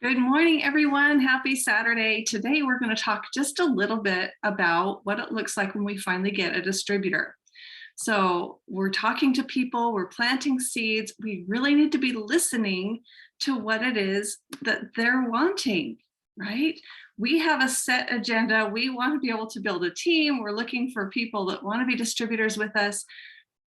Good morning, everyone. Happy Saturday. Today, we're going to talk just a little bit about what it looks like when we finally get a distributor. So we're talking to people, we're planting seeds. We really need to be listening to what it is that they're wanting, right? We have a set agenda. We want to be able to build a team. We're looking for people that want to be distributors with us.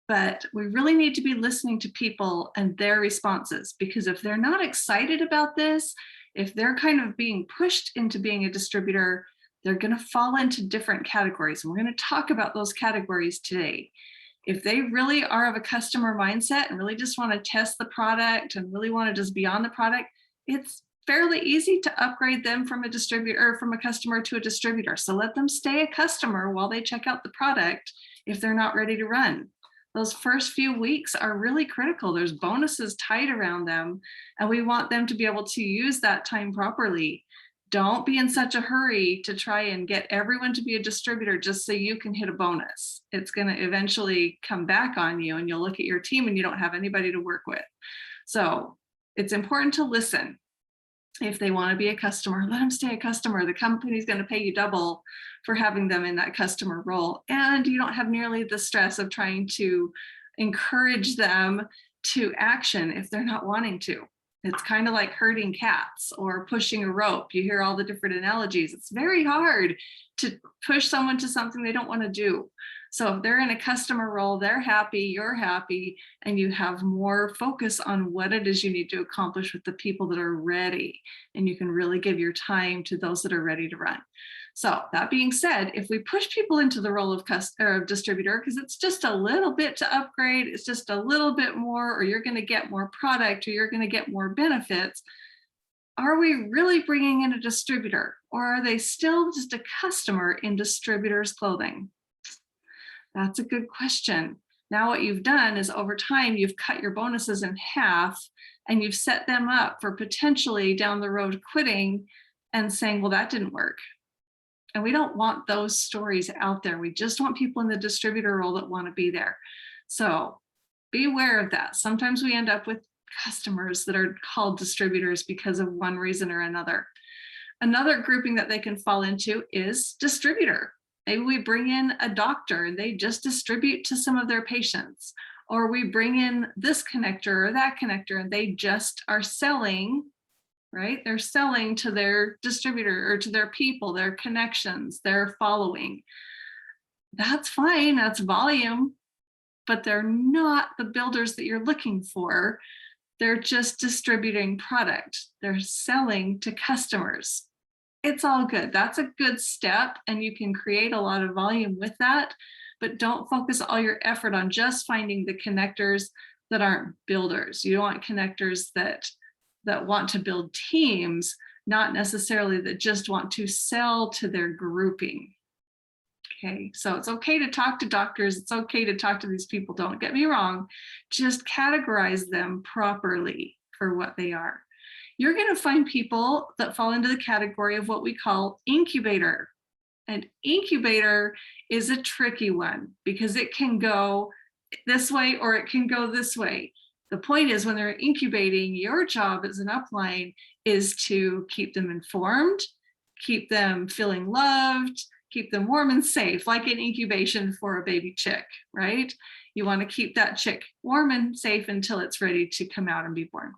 But we really need to be listening to people and their responses, because if they're not excited about this, if they're kind of being pushed into being a distributor, they're going to fall into different categories. And we're going to talk about those categories today. If they really are of a customer mindset and really just want to test the product and really want to just be on the product, it's fairly easy to upgrade them from a distributor or from a customer to a distributor. So let them stay a customer while they check out the product if they're not ready to run. Those first few weeks are really critical. There's bonuses tied around them, and we want them to be able to use that time properly. Don't be in such a hurry to try and get everyone to be a distributor just so you can hit a bonus. It's going to eventually come back on you, and you'll look at your team and you don't have anybody to work with. So it's important to listen. If they want to be a customer, let them stay a customer. The company's going to pay you double for having them in that customer role. And you don't have nearly the stress of trying to encourage them to action if they're not wanting to. It's kind of like herding cats or pushing a rope. You hear all the different analogies. It's very hard to push someone to something they don't want to do. So if they're in a customer role, they're happy, you're happy, and you have more focus on what it is you need to accomplish with the people that are ready. And you can really give your time to those that are ready to run. So that being said, if we push people into the role of distributor, because it's just a little bit to upgrade, it's just a little bit more, or you're going to get more product, or you're going to get more benefits, are we really bringing in a distributor, or are they still just a customer in distributors' clothing? That's a good question. Now what you've done is over time, you've cut your bonuses in half and you've set them up for potentially down the road quitting and saying, well, that didn't work. And we don't want those stories out there. We just want people in the distributor role that want to be there. So be aware of that. Sometimes we end up with customers that are called distributors because of one reason or another. Another grouping that they can fall into is distributor. Maybe we bring in a doctor and they just distribute to some of their patients, or we bring in this connector or that connector and they just are selling, right? They're selling to their distributor or to their people, their connections, their following. That's fine, that's volume, but they're not the builders that you're looking for. They're just distributing product. They're selling to customers. It's all good. That's a good step, and you can create a lot of volume with that, but don't focus all your effort on just finding the connectors that aren't builders. You want connectors that want to build teams, not necessarily that just want to sell to their grouping. Okay, so it's okay to talk to doctors. It's okay to talk to these people. Don't get me wrong. Just categorize them properly for what they are. You're going to find people that fall into the category of what we call incubator. And incubator is a tricky one because it can go this way or it can go this way. The point is, when they're incubating, your job as an upline is to keep them informed, keep them feeling loved, keep them warm and safe, like an incubation for a baby chick, right? You want to keep that chick warm and safe until it's ready to come out and be born.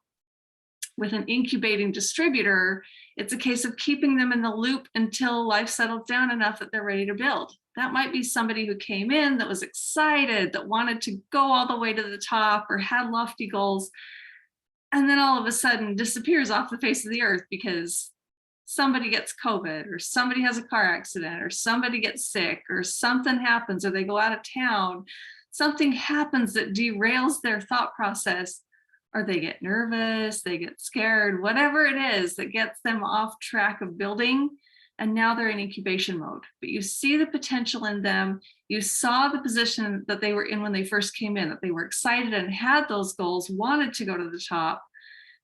With an incubating distributor, it's a case of keeping them in the loop until life settles down enough that they're ready to build. That might be somebody who came in that was excited, that wanted to go all the way to the top or had lofty goals, and then all of a sudden disappears off the face of the earth because somebody gets COVID or somebody has a car accident or somebody gets sick or something happens or they go out of town. Something happens that derails their thought process, or they get nervous, they get scared, whatever it is that gets them off track of building, and now they're in incubation mode. But you see the potential in them. You saw the position that they were in when they first came in, that they were excited and had those goals, wanted to go to the top.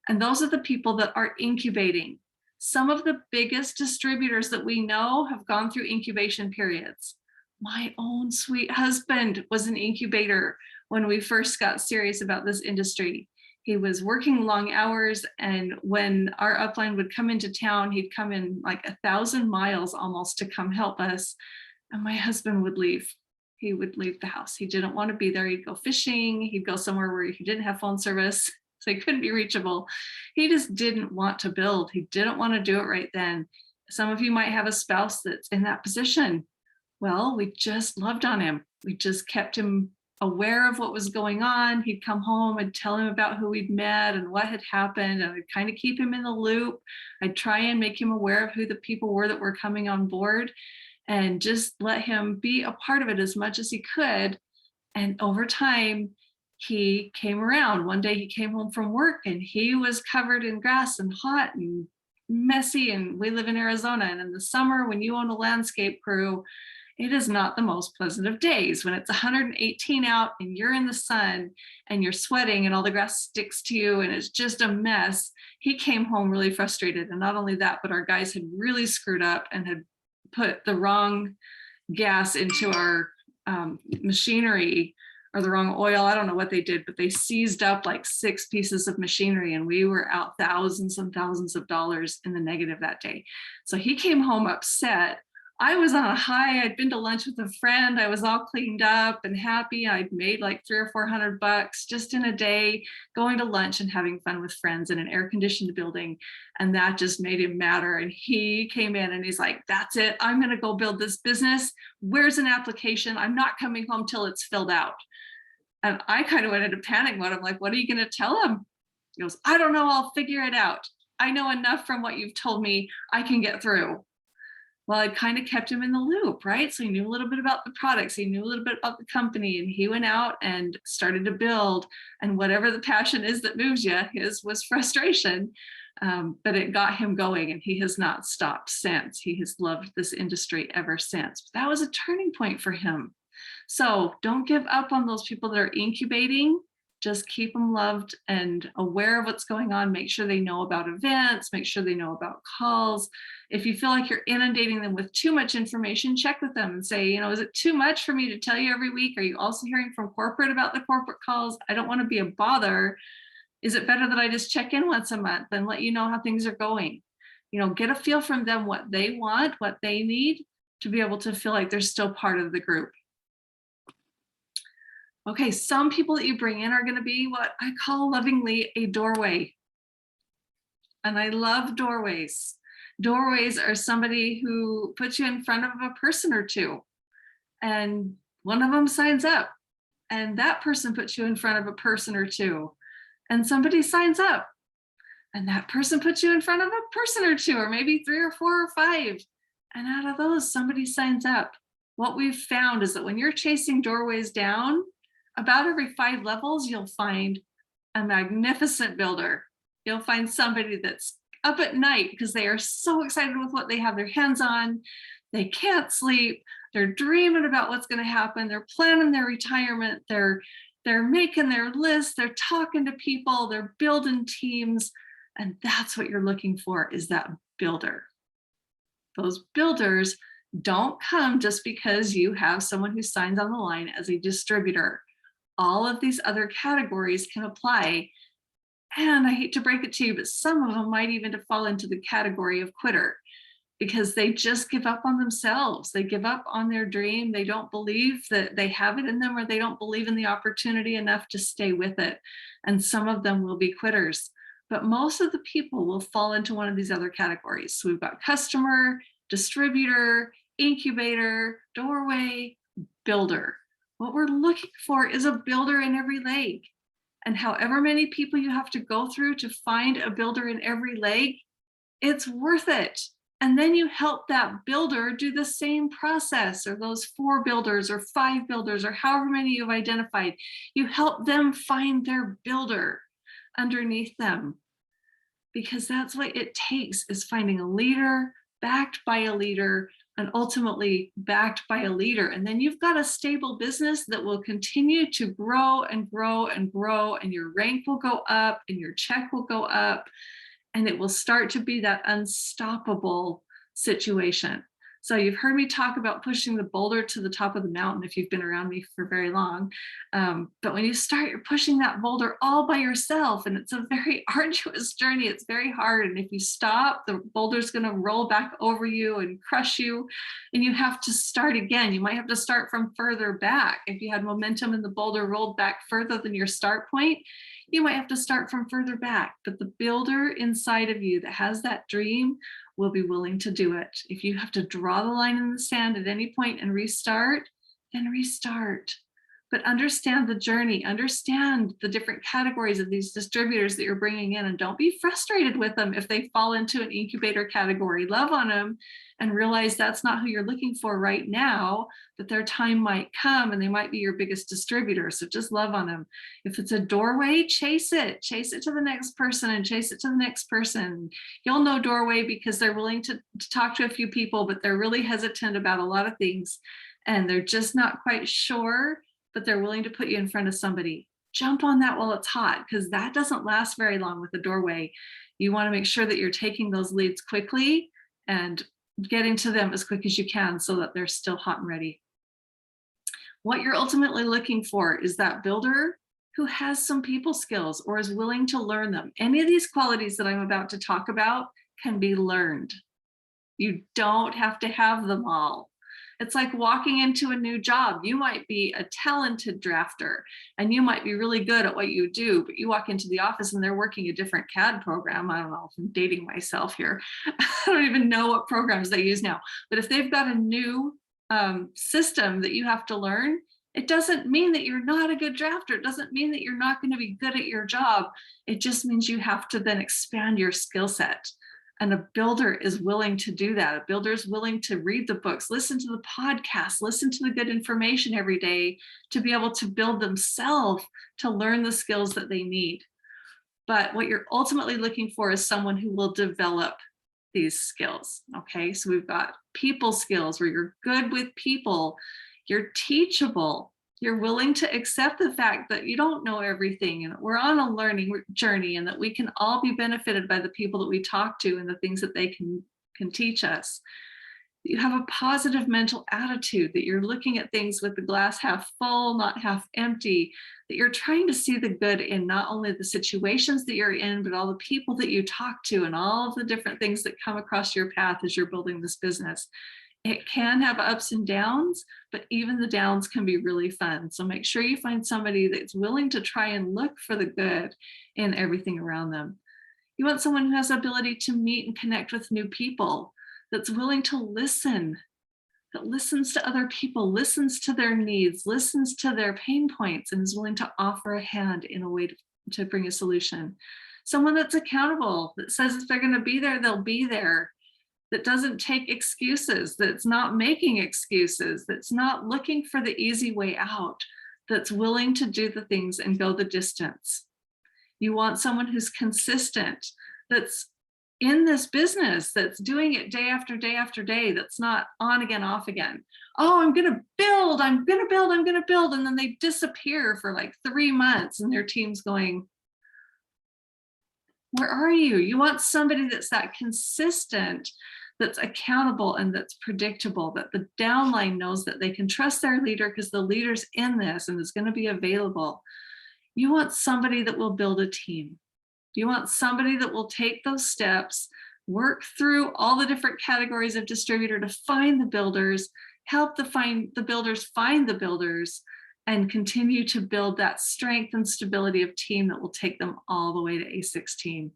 And those are the people that are incubating. Some of the biggest distributors that we know have gone through incubation periods. My own sweet husband was an incubator when we first got serious about this industry. He was working long hours, and when our upline would come into town, he'd come in like 1,000 miles almost to come help us. And my husband would leave. He would leave the house. He didn't want to be there. He'd go fishing. He'd go somewhere where he didn't have phone service, so he couldn't be reachable. He just didn't want to build. He didn't want to do it right then. Some of you might have a spouse that's in that position. Well, we just loved on him. We just kept him aware of what was going on. He'd come home and tell him about who we'd met and what had happened. And I'd kind of keep him in the loop. I'd try and make him aware of who the people were that were coming on board, and just let him be a part of it as much as he could. And over time, he came around. One day he came home from work and he was covered in grass and hot and messy. And we live in Arizona. And in the summer, when you own a landscape crew, it is not the most pleasant of days when it's 118 out and you're in the sun and you're sweating and all the grass sticks to you and it's just a mess. He came home really frustrated. And not only that, but our guys had really screwed up and had put the wrong gas into our machinery, or the wrong oil. I don't know what they did, but they seized up like 6 pieces of machinery, and we were out thousands and thousands of dollars in the negative that day. So he came home upset. I was on a high. I'd been to lunch with a friend. I was all cleaned up and happy. I'd made like $300 or $400 just in a day, going to lunch and having fun with friends in an air-conditioned building. And that just made him madder. And he came in and he's like, that's it. I'm going to go build this business. Where's an application? I'm not coming home till it's filled out. And I kind of went into panic mode. I'm like, what are you going to tell him? He goes, I don't know. I'll figure it out. I know enough from what you've told me. I can get through. Well, I kind of kept him in the loop, right? So he knew a little bit about the products, he knew a little bit about the company, and he went out and started to build. And whatever the passion is that moves you, his was frustration, but it got him going, and he has not stopped since. He has loved this industry ever since. But that was a turning point for him. So don't give up on those people that are incubating. Just keep them loved and aware of what's going on. Make sure they know about events, make sure they know about calls. If you feel like you're inundating them with too much information, check with them and say, is it too much for me to tell you every week? Are you also hearing from corporate about the corporate calls? I don't want to be a bother. Is it better that I just check in once a month and let you know how things are going? Get a feel from them what they want, what they need to be able to feel like they're still part of the group. Okay, some people that you bring in are going to be what I call lovingly a doorway. And I love doorways. Doorways are somebody who puts you in front of a person or two, and one of them signs up, and that person puts you in front of a person or two, and somebody signs up, and that person puts you in front of a person or two, or maybe 3 or 4 or 5. And out of those, somebody signs up. What we've found is that when you're chasing doorways down, about every 5 levels, you'll find a magnificent builder. You'll find somebody that's up at night because they are so excited with what they have their hands on. They can't sleep. They're dreaming about what's going to happen. They're planning their retirement. They're making their lists. They're talking to people. They're building teams. And that's what you're looking for, is that builder. Those builders don't come just because you have someone who signs on the line as a distributor. All of these other categories can apply. And I hate to break it to you, but some of them might even fall into the category of quitter, because they just give up on themselves. They give up on their dream. They don't believe that they have it in them, or they don't believe in the opportunity enough to stay with it. And some of them will be quitters, but most of the people will fall into one of these other categories. So we've got customer, distributor, incubator, doorway, builder. What we're looking for is a builder in every leg. And however many people you have to go through to find a builder in every leg, it's worth it. And then you help that builder do the same process, or those 4 builders or 5 builders, or however many you've identified. You help them find their builder underneath them, because that's what it takes, is finding a leader, backed by a leader, and ultimately backed by a leader. And then you've got a stable business that will continue to grow and grow and grow, and your rank will go up and your check will go up, and it will start to be that unstoppable situation. So you've heard me talk about pushing the boulder to the top of the mountain if you've been around me for very long. But when you start, you're pushing that boulder all by yourself, and it's a very arduous journey. It's very hard. And if you stop, the boulder's going to roll back over you and crush you, and you have to start again. You might have to start from further back. If you had momentum and the boulder rolled back further than your start point, you might have to start from further back. But the builder inside of you that has that dream will be willing to do it. If you have to draw the line in the sand at any point and restart, then restart. But understand the journey, understand the different categories of these distributors that you're bringing in, and don't be frustrated with them if they fall into an incubator category. Love on them and realize that's not who you're looking for right now, but their time might come and they might be your biggest distributor. So just love on them. If it's a doorway, chase it to the next person and chase it to the next person. You'll know doorway because they're willing to talk to a few people, but they're really hesitant about a lot of things and they're just not quite sure, but they're willing to put you in front of somebody. Jump on that while it's hot, because that doesn't last very long with the doorway. You want to make sure that you're taking those leads quickly and getting to them as quick as you can so that they're still hot and ready. What you're ultimately looking for is that builder who has some people skills or is willing to learn them. Any of these qualities that I'm about to talk about can be learned. You don't have to have them all. It's like walking into a new job. You might be a talented drafter and you might be really good at what you do, but you walk into the office and they're working a different CAD program. I don't know if I'm dating myself here. I don't even know what programs they use now. But if they've got a new system that you have to learn, it doesn't mean that you're not a good drafter. It doesn't mean that you're not going to be good at your job. It just means you have to then expand your skill set. And a builder is willing to do that. A builder is willing to read the books, listen to the podcasts, listen to the good information every day to be able to build themselves, to learn the skills that they need. But what you're ultimately looking for is someone who will develop these skills. Okay, so we've got people skills where you're good with people, you're teachable, you're willing to accept the fact that you don't know everything and we're on a learning journey and that we can all be benefited by the people that we talk to and the things that they can teach us. You have a positive mental attitude, that you're looking at things with the glass half full, not half empty, that you're trying to see the good in not only the situations that you're in, but all the people that you talk to and all of the different things that come across your path as you're building this business. It can have ups and downs, but even the downs can be really fun. So make sure you find somebody that's willing to try and look for the good in everything around them. You want someone who has the ability to meet and connect with new people, that's willing to listen, that listens to other people, listens to their needs, listens to their pain points, and is willing to offer a hand in a way to bring a solution. Someone that's accountable, that says if they're going to be there, they'll be there. That doesn't take excuses, that's not making excuses, that's not looking for the easy way out, that's willing to do the things and go the distance. You want someone who's consistent, that's in this business, that's doing it day after day after day, that's not on again, off again. Oh, I'm going to build, I'm going to build, I'm going to build. And then they disappear for like 3 months and their team's going, where are you? You want somebody that's that consistent, that's accountable, and that's predictable, that the downline knows that they can trust their leader because the leader's in this and is going to be available. You want somebody that will build a team. You want somebody that will take those steps, work through all the different categories of distributor to find the builders, help the builders find the builders, and continue to build that strength and stability of team that will take them all the way to A16.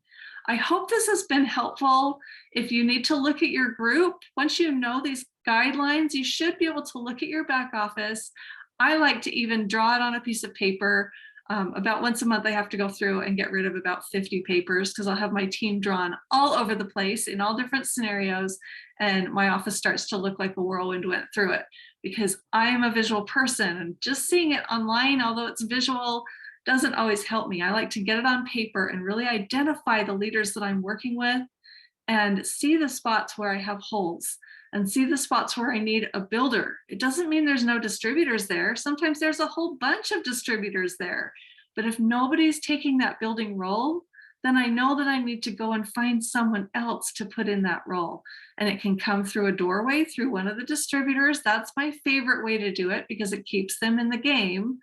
I hope this has been helpful. If you need to look at your group, once you know these guidelines, you should be able to look at your back office. I like to even draw it on a piece of paper. About once a month, I have to go through and get rid of about 50 papers because I'll have my team drawn all over the place in all different scenarios. And my office starts to look like a whirlwind went through it because I am a visual person, and just seeing it online, although it's visual, doesn't always help me. I like to get it on paper and really identify the leaders that I'm working with and see the spots where I have holes and see the spots where I need a builder. It doesn't mean there's no distributors there. Sometimes there's a whole bunch of distributors there. But if nobody's taking that building role, then I know that I need to go and find someone else to put in that role. And it can come through a doorway, through one of the distributors. That's my favorite way to do it because it keeps them in the game.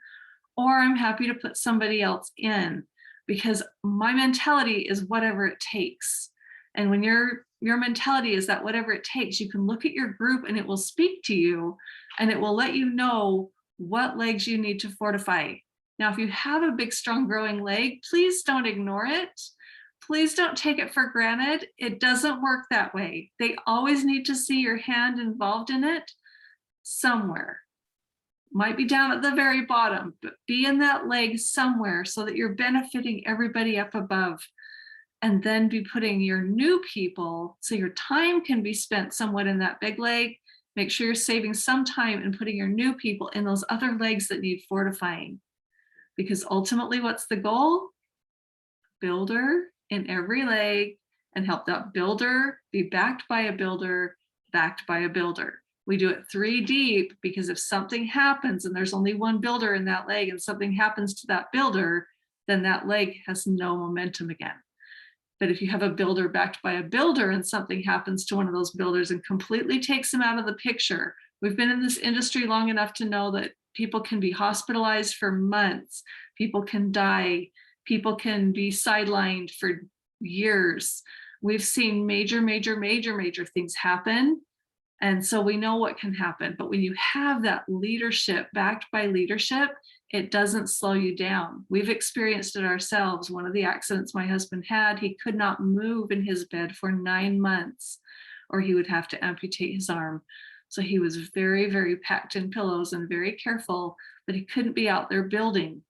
Or I'm happy to put somebody else in because my mentality is whatever it takes. And when your mentality is that whatever it takes, you can look at your group and it will speak to you and it will let you know what legs you need to fortify. Now, if you have a big, strong growing leg, please don't ignore it. Please don't take it for granted. It doesn't work that way. They always need to see your hand involved in it somewhere. Might be down at the very bottom, but be in that leg somewhere so that you're benefiting everybody up above. And then be putting your new people so your time can be spent somewhat in that big leg. Make sure you're saving some time and putting your new people in those other legs that need fortifying. Because ultimately, what's the goal? Builder in every leg, and help that builder be backed by a builder, backed by a builder. We do it 3 deep because if something happens and there's only one builder in that leg and something happens to that builder, then that leg has no momentum again. But if you have a builder backed by a builder and something happens to one of those builders and completely takes them out of the picture, we've been in this industry long enough to know that people can be hospitalized for months, people can die, people can be sidelined for years. We've seen major things happen. And so we know what can happen. But when you have that leadership backed by leadership, it doesn't slow you down. We've experienced it ourselves. One of the accidents my husband had, he could not move in his bed for 9 months, or he would have to amputate his arm. So he was very packed in pillows and very careful, but he couldn't be out there building.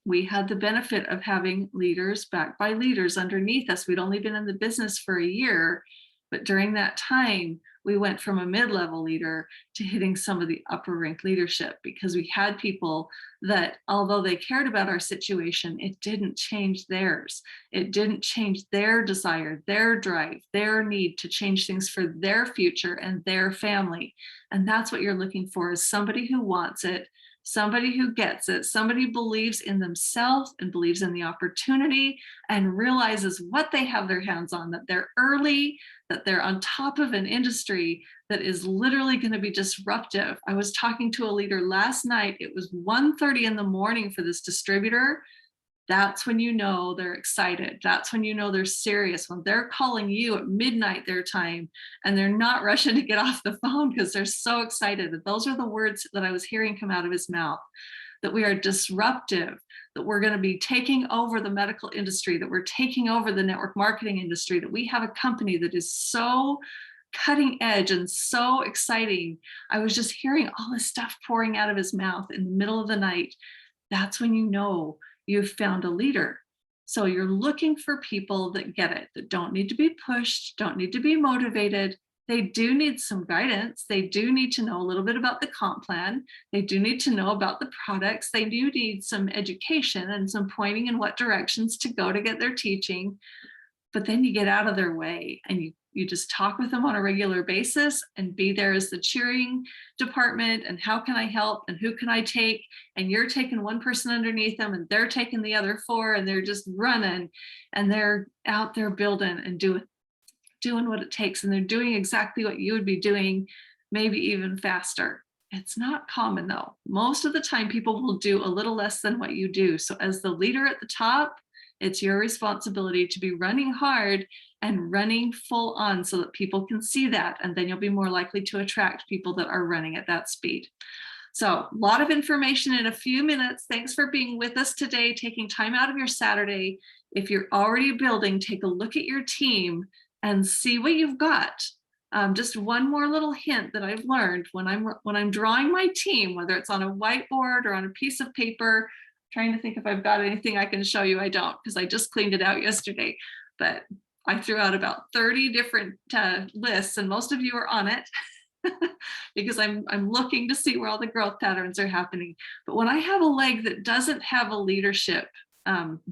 We had the benefit of having leaders backed by leaders underneath us. We'd only been in the business for a year, but during that time, we went from a mid-level leader to hitting some of the upper rank leadership because we had people that, although they cared about our situation, it didn't change theirs. It didn't change their desire, their drive, their need to change things for their future and their family. And that's what you're looking for, is somebody who wants it, somebody who gets it, somebody who believes in themselves and believes in the opportunity and realizes what they have their hands on, that they're early, that they're on top of an industry that is literally going to be disruptive. I was talking to a leader last night. It was 1:30 in the morning for this distributor. That's when you know they're excited. That's when you know they're serious. When they're calling you at midnight their time and they're not rushing to get off the phone because they're so excited. Those are the words that I was hearing come out of his mouth, that we are disruptive, that we're going to be taking over the medical industry, that we're taking over the network marketing industry, that we have a company that is so cutting edge and so exciting. I was just hearing all this stuff pouring out of his mouth in the middle of the night. That's when you know you've found a leader. So you're looking for people that get it, that don't need to be pushed, don't need to be motivated. They do need some guidance. They do need to know a little bit about the comp plan. They do need to know about the products. They do need some education and some pointing in what directions to go to get their teaching. But then you get out of their way and you just talk with them on a regular basis and be there as the cheering department and how can I help and who can I take, and you're taking one person underneath them and they're taking the other 4 and they're just running and they're out there building and doing what it takes, and they're doing exactly what you would be doing, maybe even faster. It's not common though. Most of the time people will do a little less than what you do. So as the leader at the top, it's your responsibility to be running hard and running full on so that people can see that. And then you'll be more likely to attract people that are running at that speed. So a lot of information in a few minutes. Thanks for being with us today, taking time out of your Saturday. If you're already building, take a look at your team and see what you've got. Just one more little hint that I've learned when I'm drawing my team, whether it's on a whiteboard or on a piece of paper. Trying to think if I've got anything I can show you. I don't, because I just cleaned it out yesterday, but I threw out about 30 different lists, and most of you are on it because I'm looking to see where all the growth patterns are happening. But when I have a leg that doesn't have a leadership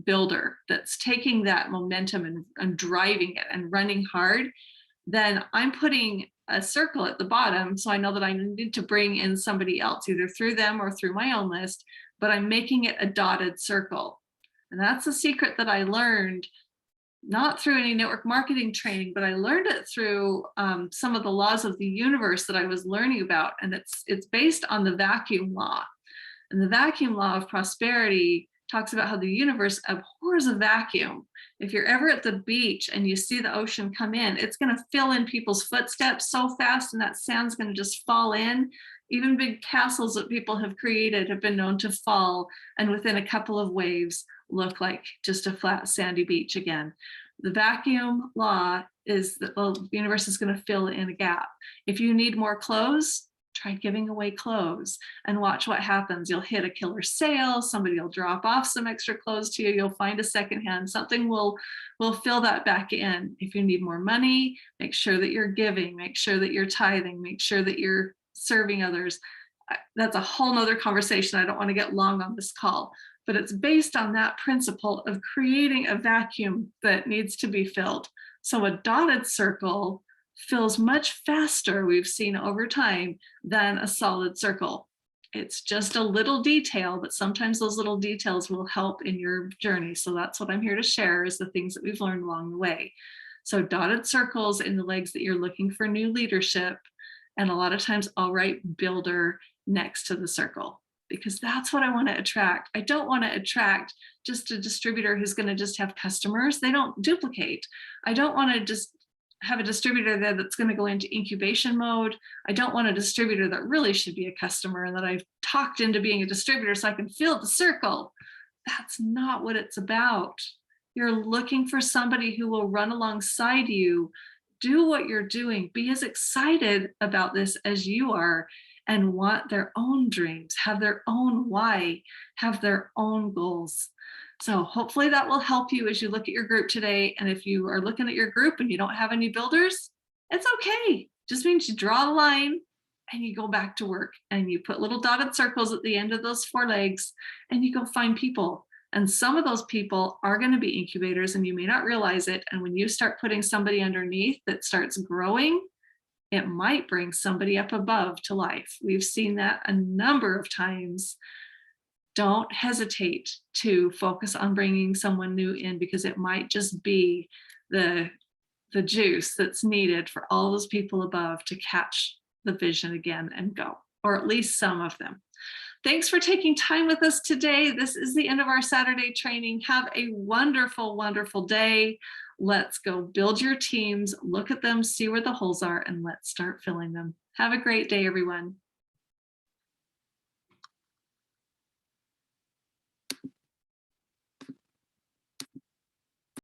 builder that's taking that momentum and driving it and running hard, then I'm putting a circle at the bottom. So I know that I need to bring in somebody else, either through them or through my own list, but I'm making it a dotted circle. And that's a secret that I learned not through any network marketing training, but I learned it through some of the laws of the universe that I was learning about. And it's based on the vacuum law. And the vacuum law of prosperity talks about how the universe abhors a vacuum. If you're ever at the beach and you see the ocean come in, it's going to fill in people's footsteps so fast, and that sand's going to just fall in. Even big castles that people have created have been known to fall, and within a couple of waves look like just a flat sandy beach again. The vacuum law is that the universe is going to fill in a gap. If you need more clothes, try giving away clothes and watch what happens. You'll hit a killer sale, somebody will drop off some extra clothes to you, you'll find a secondhand, something will fill that back in. If you need more money, make sure that you're giving, make sure that you're tithing, make sure that you're serving others. That's a whole nother conversation. I don't want to get long on this call, but it's based on that principle of creating a vacuum that needs to be filled. So a dotted circle fills much faster, we've seen over time, than a solid circle. It's just a little detail, but sometimes those little details will help in your journey. So that's what I'm here to share, is the things that we've learned along the way. So dotted circles in the legs that you're looking for new leadership. And a lot of times I'll write builder next to the circle, because that's what I want to attract. I don't want to attract just a distributor who's going to just have customers. They don't duplicate. I don't want to just have a distributor there that's going to go into incubation mode. I don't want a distributor that really should be a customer and that I've talked into being a distributor so I can fill the circle. That's not what it's about. You're looking for somebody who will run alongside you, do what you're doing, be as excited about this as you are, and want their own dreams, have their own why, have their own goals. So hopefully that will help you as you look at your group today. And if you are looking at your group and you don't have any builders, it's okay. Just means you draw the line and you go back to work and you put little dotted circles at the end of those four legs and you go find people. And some of those people are going to be incubators and you may not realize it. And when you start putting somebody underneath that starts growing, it might bring somebody up above to life. We've seen that a number of times. Don't hesitate to focus on bringing someone new in, because it might just be the juice that's needed for all those people above to catch the vision again and go, or at least some of them. Thanks for taking time with us today. This is the end of our Saturday training. Have a wonderful, wonderful day. Let's go build your teams, look at them, see where the holes are, and let's start filling them. Have a great day, everyone.